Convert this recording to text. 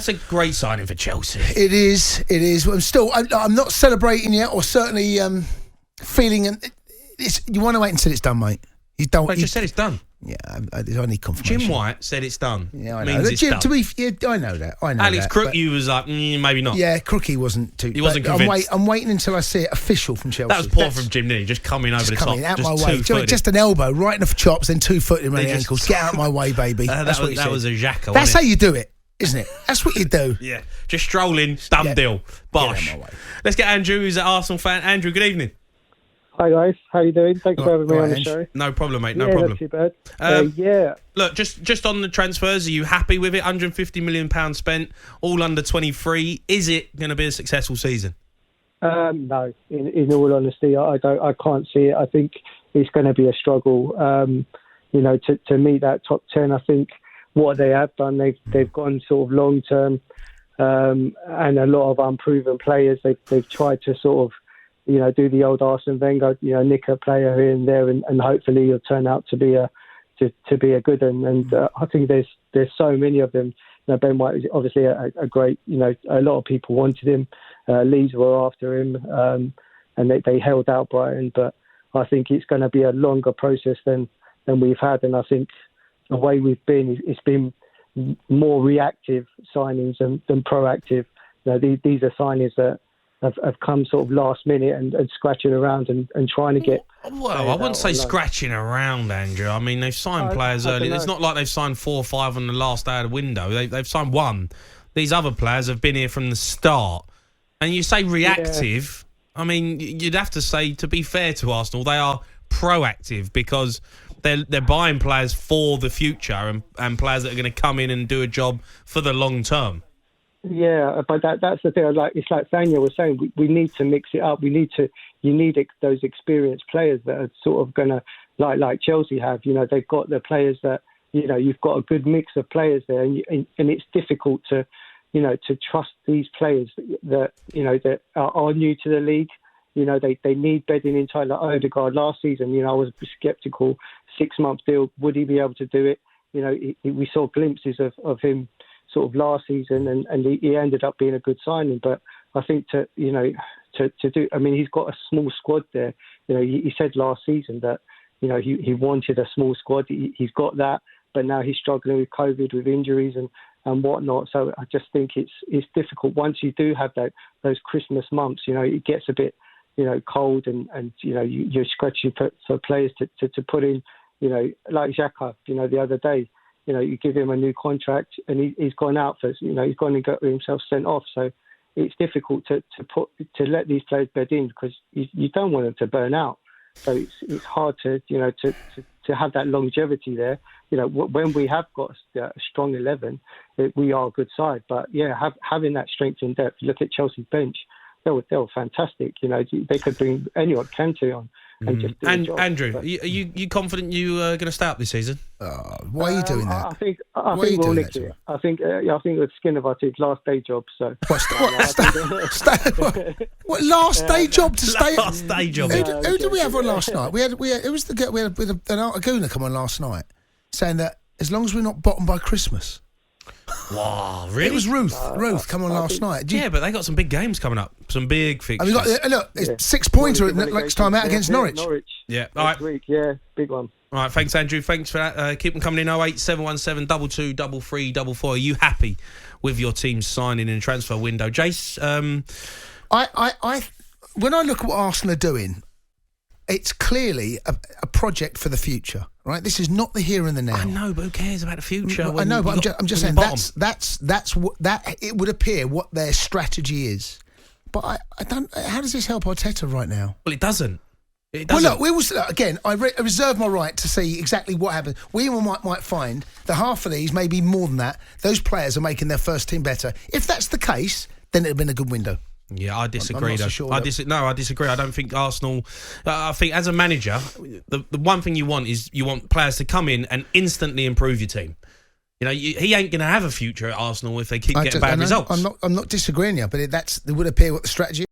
That's a great signing for Chelsea. It is. I'm not celebrating yet, or certainly feeling. You want to wait until it's done, mate. You don't. I just said it's done. Yeah, I need confirmation. Jim White said it's done. Yeah, I know. know. It's done. I know that. Alex Crookie was like, maybe not. Yeah, Crookie wasn't too. He wasn't convinced. I'm waiting until I see it official from Chelsea. That was poor from Jim Neely, just coming over the top. Out my way. Just an elbow, right in the chops, then 2 foot in my ankles. Get out my way, baby. That's what he said. That was a Xhaka. That's how you do it, isn't it? That's what you do. Yeah, just strolling, done deal. Bosh. Let's get Andrew, who's an Arsenal fan. Andrew, good evening. Hi guys, how you doing? Thanks for having me on the show. No problem, mate. No problem. Not too bad. Look, just on the transfers, are you happy with it? £150 million spent, all under 23. Is it going to be a successful season? No. In all honesty, I can't see it. I think it's going to be a struggle. To meet that top 10. I think what they have done, they've gone sort of long term, and a lot of unproven players. They've tried to sort of, do the old Arsene Wenger, nick a player here and there, and hopefully he'll turn out to be a good one. And I think there's so many of them. Ben White is obviously a great. A lot of people wanted him. Leeds were after him, and they held out Brighton. But I think it's going to be a longer process than we've had. And I think the way we've been, it's been more reactive signings than proactive. These are signings that have come sort of last minute and scratching around and trying to get... Well, I wouldn't say scratching around, Andrew. I mean, they've signed players early. It's not like they've signed 4 or 5 on the last day of the window. They've signed 1. These other players have been here from the start. And you say reactive, I mean, you'd have to say, to be fair to Arsenal, they are proactive because they're buying players for the future and players that are going to come in and do a job for the long term. Yeah, but that's the thing. It's like Daniel was saying. We need to mix it up. You need those experienced players that are sort of gonna like Chelsea have. They've got the players that you've got a good mix of players there, and it's difficult to trust these players that are new to the league. They need bedding inside. Like Odegaard last season, I was sceptical. 6-month deal, would he be able to do it? We saw glimpses of him sort of last season, and he ended up being a good signing. But I think to do, I mean, he's got a small squad there. He said last season that he wanted a small squad. He's got that, but now he's struggling with COVID, with injuries and whatnot. So I just think it's difficult once you do have those Christmas months. It gets a bit cold, and you're scratching for players to put in. Like Xhaka, the other day. You give him a new contract, and he's gone out for. He's gone and got himself sent off. So it's difficult to let these players bed in because you don't want them to burn out. So it's hard to have that longevity there. When we have got a strong 11, we are a good side. But having that strength in depth. Look at Chelsea's bench; they were fantastic. They could bring anyone, Kante on. And Andrew, are you confident you are going to stay up this season? Why are you doing that? I think we'll nick it. I think the skin of our teeth, last day job. So what last day job to stay? Last day job. Who did we have on last night? We had who was the guy? We had an Artaguna come on last night, saying that as long as we're not bottom by Christmas. Wow, really? It was Ruth come on last night. Yeah, but they got some big games coming up. Some big fixtures. Look, it's 6-pointer next time out against Norwich. Yeah, all right. Week, yeah, big one. All right, thanks, Andrew. Thanks for that. Keep them coming in. 08717 22 33 44. Are you happy with your team's signing and transfer window, Jace? I when I look at what Arsenal are doing, it's clearly a project for the future, right? This is not the here and the now. I know, but who cares about the future? I know, but I'm just saying that's what it would appear what their strategy is. But I don't. How does this help Arteta right now? Well, it doesn't. Well, look, we will again. I reserve my right to see exactly what happens. We might find that half of these, maybe more than that, those players are making their first team better. If that's the case, then it'd have been a good window. Yeah, I disagree. I'm not so sure I disagree. I don't think Arsenal. I think as a manager, the one thing you want is players to come in and instantly improve your team. He ain't going to have a future at Arsenal if they keep getting bad results. I'm not disagreeing you, but it would appear what the strategy is.